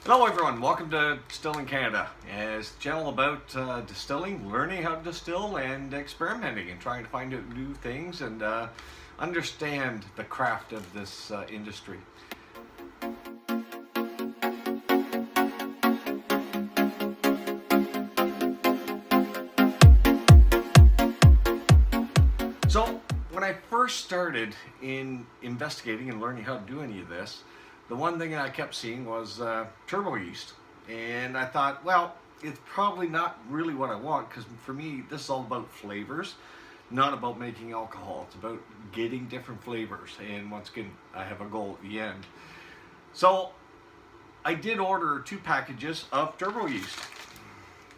Hello everyone, welcome to Distilling Canada. It's a channel about distilling, learning how to distill, and experimenting and trying to find out new things and understand the craft of this industry. So when I first started in investigating and learning how to do any of this, the one thing I kept seeing was turbo yeast. And I thought, well, it's probably not really what I want, because for me, this is all about flavors, not about making alcohol. It's about getting different flavors. And once again, I have a goal at the end. So I did order 2 packages of turbo yeast.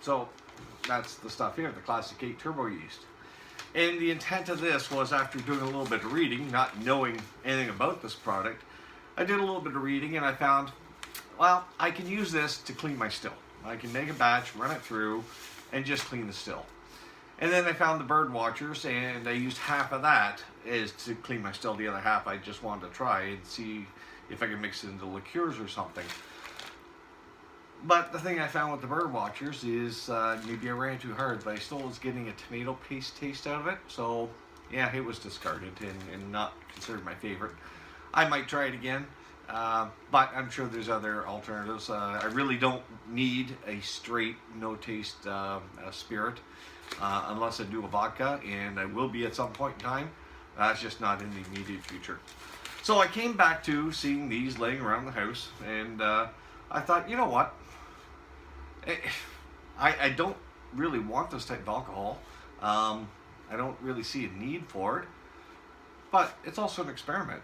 So that's the stuff here, the Classic 8 turbo yeast. And the intent of this was, after doing a little bit of reading, not knowing anything about this product, I did a little bit of reading and I found, well, I can use this to clean my still. I can make a batch, run it through, and just clean the still. And then I found the bird watchers, and I used half of that is to clean my still. The other half I just wanted to try and see if I could mix it into liqueurs or something. But the thing I found with the bird watchers is, maybe I ran too hard, but I still was getting a tomato paste taste out of it. So yeah, it was discarded and not considered my favorite. I might try it again, but I'm sure there's other alternatives. I really don't need a straight, no-taste spirit unless I do a vodka, and I will be at some point in time. That's just not in the immediate future. So I came back to seeing these laying around the house, and I thought, you know what? I don't really want this type of alcohol. I don't really see a need for it. But it's also an experiment.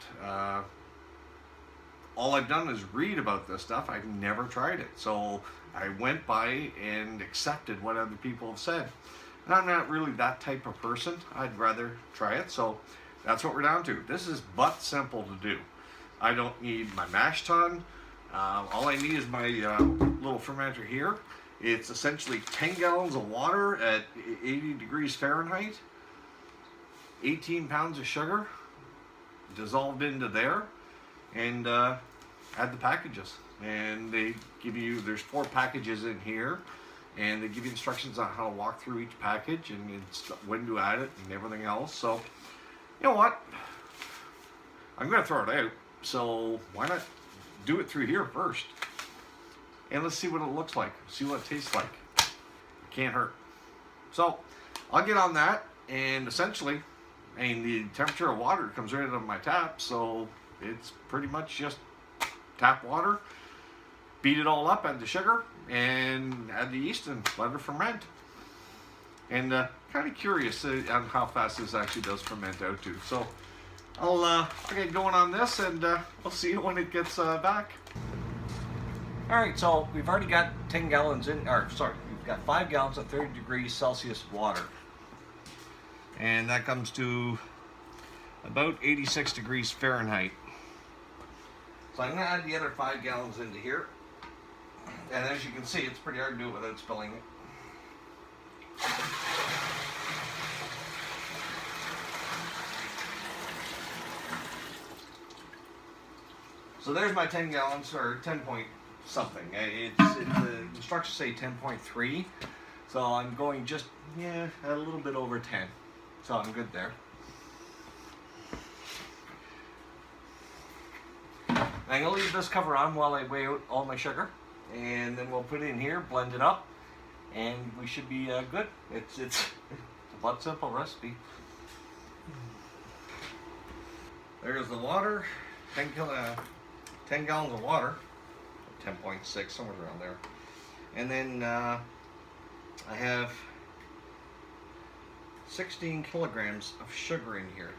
All I've done is read about this stuff. I've never tried it. So I went by and accepted what other people have said. And I'm not really that type of person. I'd rather try it. So that's what we're down to. This is but simple to do. I don't need my mash tun. All I need is my little fermenter here. It's essentially 10 gallons of water at 80 degrees Fahrenheit. 18 pounds of sugar dissolved into there, and add the packages. And they give you, there's 4 packages in here, and they give you instructions on how to walk through each package and when to add it and everything else. So, you know what? I'm going to throw it out, so why not do it through here first? And let's see what it looks like, see what it tastes like. Can't hurt. So, I'll get on that, and essentially, the temperature of water comes right out of my tap, so it's pretty much just tap water. Beat it all up, add the sugar, and add the yeast and let it ferment. And kind of curious on how fast this actually does ferment out to. So I'll get going on this, and we'll see you when it gets back. All right, so we've already got 10 gallons in, or sorry, we've got 5 gallons of 30 degrees Celsius water. And that comes to about 86 degrees Fahrenheit. So I'm going to add the other 5 gallons into here. And as you can see, it's pretty hard to do it without spilling it. So there's my 10 gallons, or 10 point something. The instructions say 10.3. So I'm going just, a little bit over 10. So I'm good there. I'm going to leave this cover on while I weigh out all my sugar, and then we'll put it in here, blend it up, and we should be good. It's a blood simple recipe. There's the water, 10 gallons of water, 10.6, somewhere around there. And then I have 16 kilograms of sugar in here.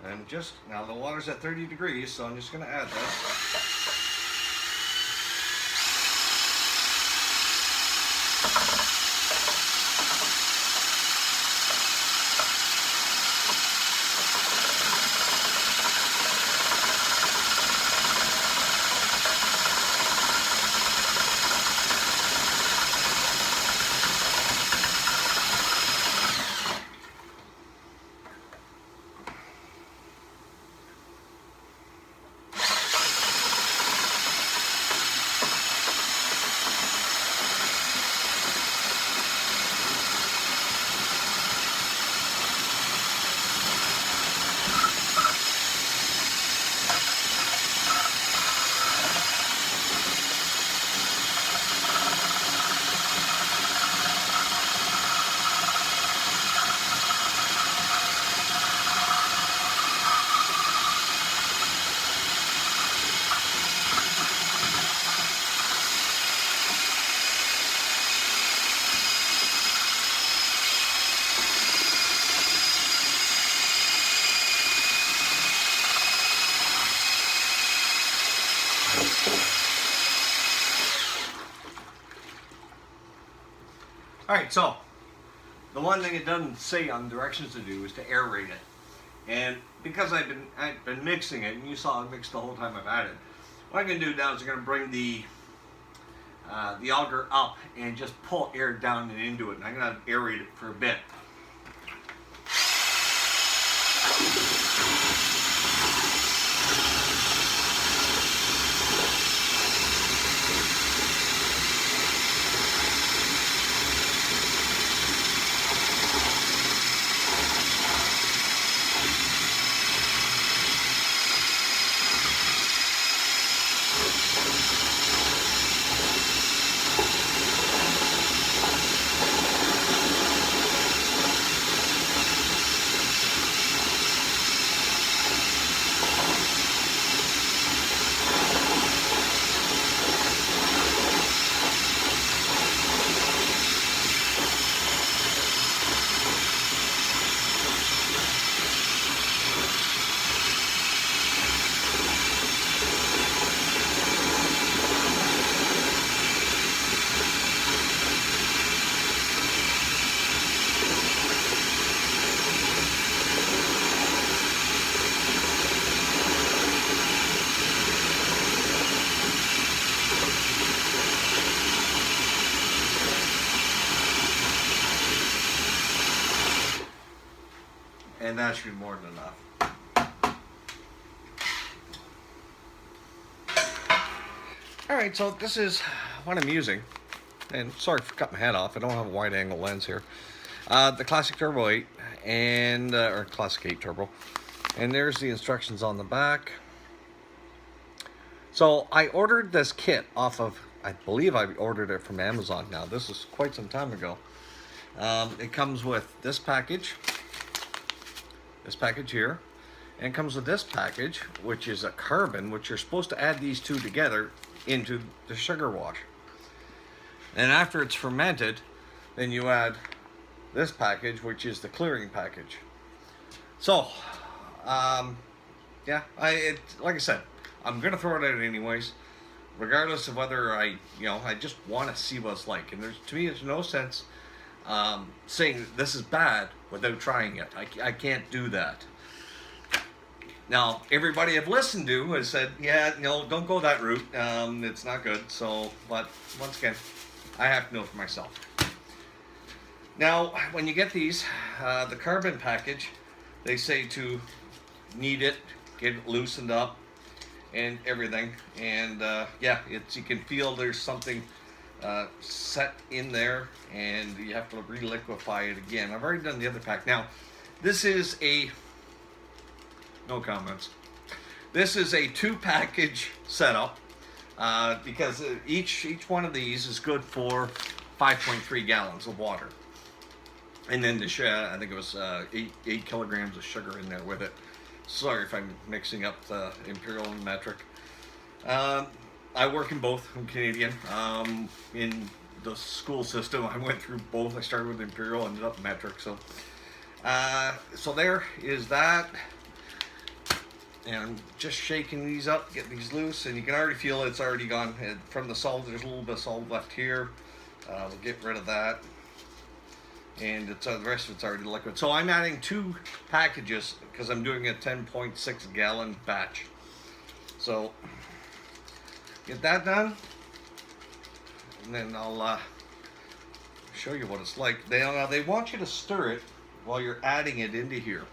And now the water's at 30 degrees, so I'm just going to add that. All right, so the one thing it doesn't say on directions to do is to aerate it. And because I've been mixing it, and you saw I mixed the whole time I've had it, what I'm going to do now is I'm going to bring the auger up and just pull air down and into it. And I'm going to aerate it for a bit. And that should be more than enough. Alright, so this is what I'm using. And sorry for cutting my head off. I don't have a wide angle lens here. The Classic Turbo 8 and or Classic 8 Turbo. And there's the instructions on the back. So I ordered this kit off of, I believe I ordered it from Amazon now. This is quite some time ago. It comes with this package here, and comes with this package, which is a carbon, which you're supposed to add these two together into the sugar wash. And after it's fermented, then you add this package, which is the clearing package. So, yeah, like I said, I'm gonna throw it out anyways, regardless of whether I just want to see what it's like. And to me, there's no sense saying this is bad without trying it. I can't do that. Now, everybody I've listened to has said, yeah, don't go that route. It's not good. So, but once again, I have to know for myself. Now, when you get these, the carbon package, they say to knead it, get it loosened up, and everything. And yeah, you can feel there's something set in there, and you have to reliquefy it again. I've already done the other pack. Now, this is no comments. This is a 2-package setup because each one of these is good for 5.3 gallons of water. And then I think it was 8 kilograms of sugar in there with it. Sorry if I'm mixing up the imperial and metric. I work in both. I'm Canadian. In the school system, I went through both. I started with imperial, ended up metric. So, so there is that. And I'm just shaking these up, get these loose, and you can already feel it's already gone. From the salt, there's a little bit of salt left here. We'll get rid of that. And the rest of it's already liquid. So I'm adding 2 packages because I'm doing a 10.6 gallon batch. So get that done, and then I'll show you what it's like. They want you to stir it while you're adding it into here.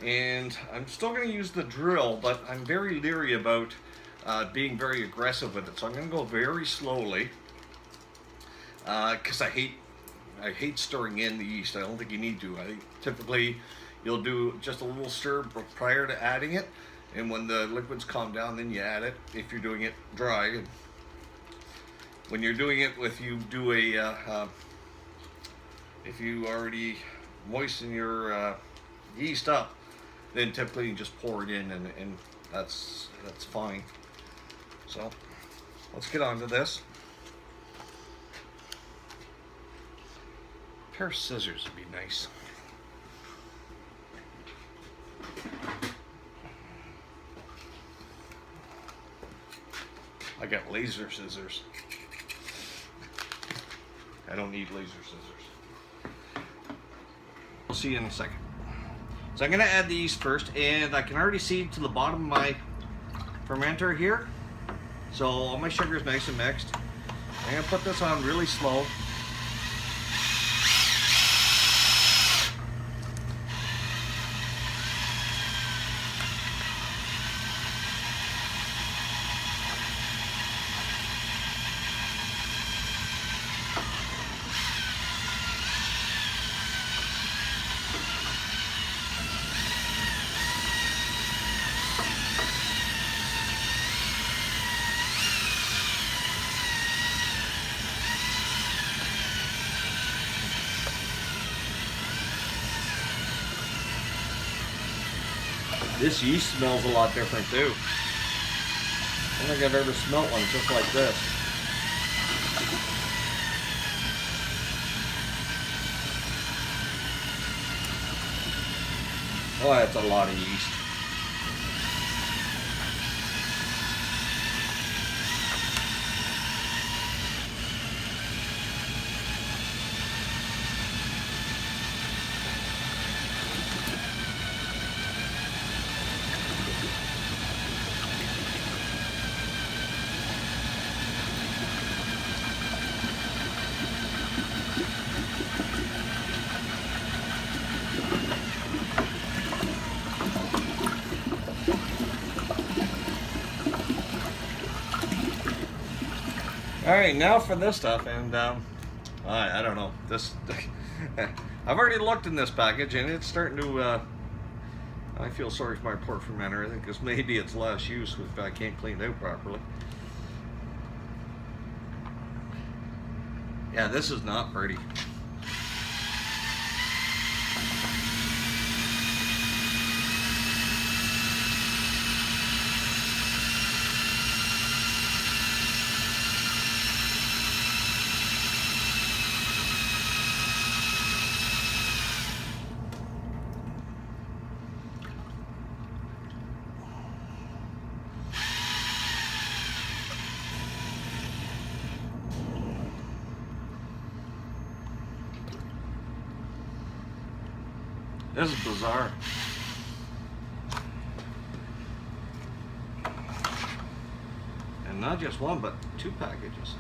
And I'm still going to use the drill, but I'm very leery about being very aggressive with it. So I'm going to go very slowly because I hate stirring in the yeast. I don't think you need to. I think typically you'll do just a little stir prior to adding it, and when the liquids calm down, then you add it if you're doing it dry. And when you're doing it if you already moisten your yeast up, then typically you just pour it in, and that's fine. So let's get on to this. A pair of scissors would be nice. I got laser scissors. I don't need laser scissors. We'll see you in a second. So I'm going to add the yeast first, and I can already see to the bottom of my fermenter here. So all my sugar is nice and mixed. I'm going to put this on really slow. This yeast smells a lot different too. I don't think I've ever smelt one just like this. Oh, that's a lot of yeast. All right, now for this stuff, and I don't know, this, I've already looked in this package, and it's starting to, I feel sorry for my poor fermenter. I think this maybe its last use if I can't clean it out properly. Yeah, this is not pretty. This is bizarre. And not just one, but two packages.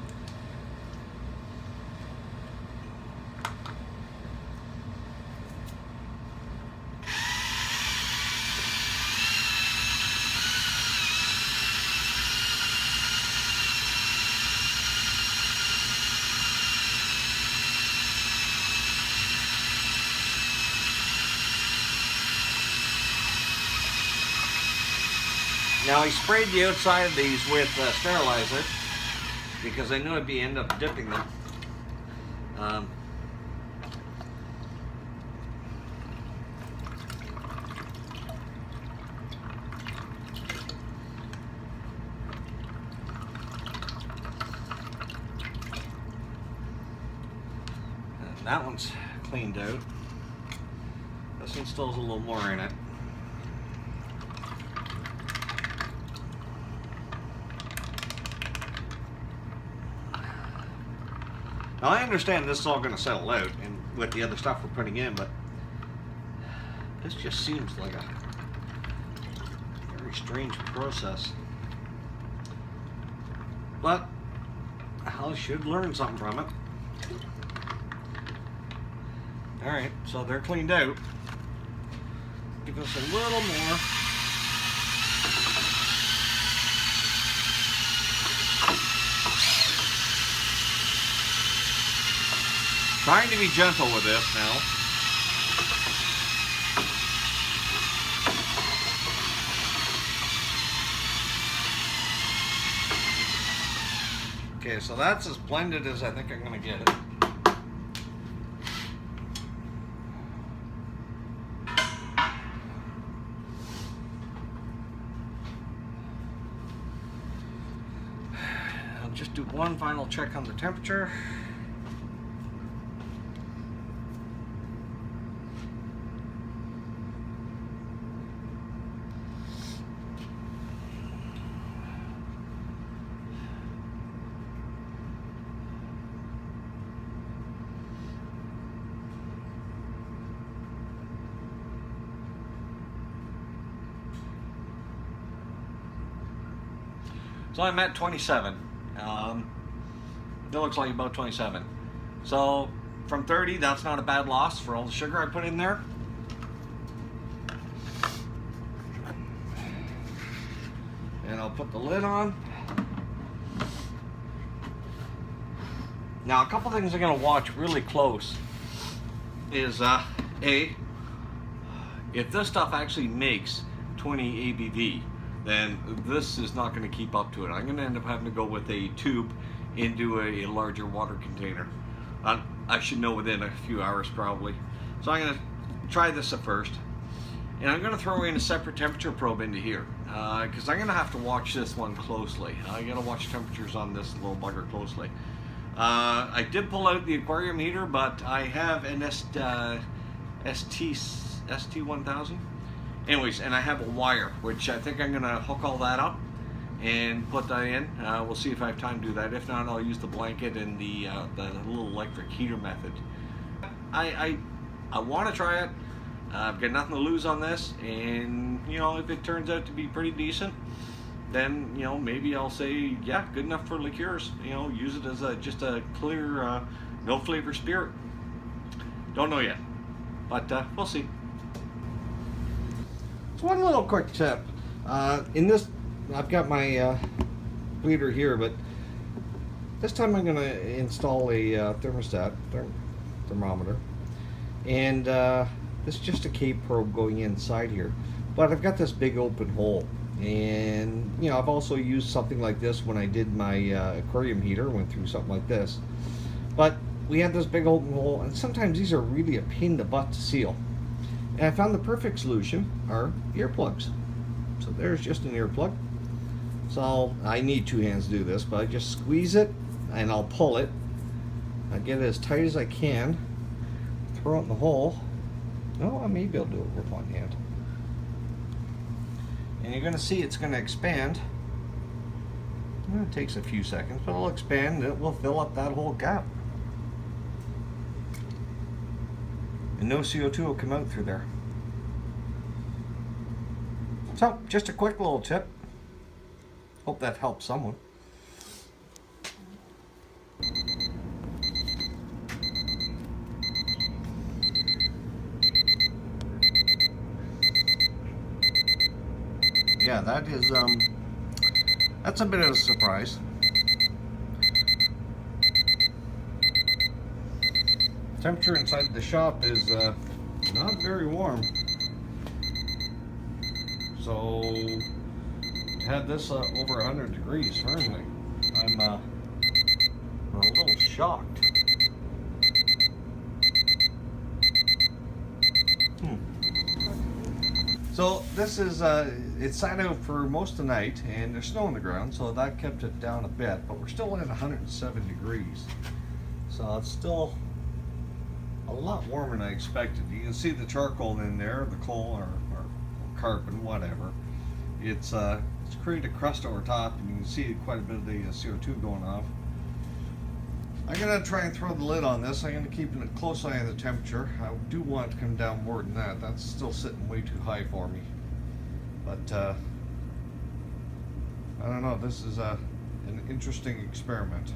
Now I sprayed the outside of these with sterilizer because I knew I'd end up dipping them. And that one's cleaned out. This one still has a little more in it. Now I understand this is all going to settle out and with the other stuff we're putting in, but this just seems like a very strange process. But I should learn something from it. Alright, so they're cleaned out. Give us a little more. Trying to be gentle with this now. Okay, so that's as blended as I think I'm going to get it. I'll just do one final check on the temperature. So I'm at 27. It looks like about 27. So from 30, that's not a bad loss for all the sugar I put in there. And I'll put the lid on. Now, a couple things I'm going to watch really close is if this stuff actually makes 20 ABV, then this is not going to keep up to it. I'm going to end up having to go with a tube into a larger water container. I should know within a few hours probably. So I'm going to try this at first. And I'm going to throw in a separate temperature probe into here because I'm going to have to watch this one closely. I got to watch temperatures on this little bugger closely. I did pull out the aquarium heater, but I have an ST1000. Anyways, and I have a wire, which I think I'm going to hook all that up and put that in. We'll see if I have time to do that. If not, I'll use the blanket and the little electric heater method. I want to try it. I've got nothing to lose on this, and you know, if it turns out to be pretty decent, then you know, maybe I'll say, yeah, good enough for liqueurs. You know, use it as just a clear, no flavor spirit. Don't know yet, but we'll see. So one little quick tip. In this, I've got my bleeder here, but this time I'm going to install a thermostat, thermometer, and this is just a K probe going inside here. But I've got this big open hole, and you know, I've also used something like this when I did my aquarium heater. Went through something like this, but we had this big open hole, and sometimes these are really a pain in the butt to seal. And I found the perfect solution are earplugs. So there's just an earplug. So I need two hands to do this, but I just squeeze it and I'll pull it. I get it as tight as I can, throw it in the hole. No, maybe I'll do it with one hand. And you're going to see it's going to expand. It takes a few seconds, but it'll expand and it will fill up that whole gap. And no CO2 will come out through there. So, just a quick little tip. Hope that helps someone. Yeah, that is that's a bit of a surprise. Temperature inside the shop is not very warm, so to have this over 100 degrees Fahrenheit, I'm a little shocked. So this is it sat out for most of the night, and there's snow on the ground, so that kept it down a bit, but we're still at 107 degrees, so it's still a lot warmer than I expected. You can see the charcoal in there, the coal or carbon, whatever. It's created a crust over top, and you can see quite a bit of the CO2 going off. I'm going to try and throw the lid on this. I'm going to keep a close eye on the temperature. I do want it to come down more than that. That's still sitting way too high for me. But I don't know, this is an interesting experiment.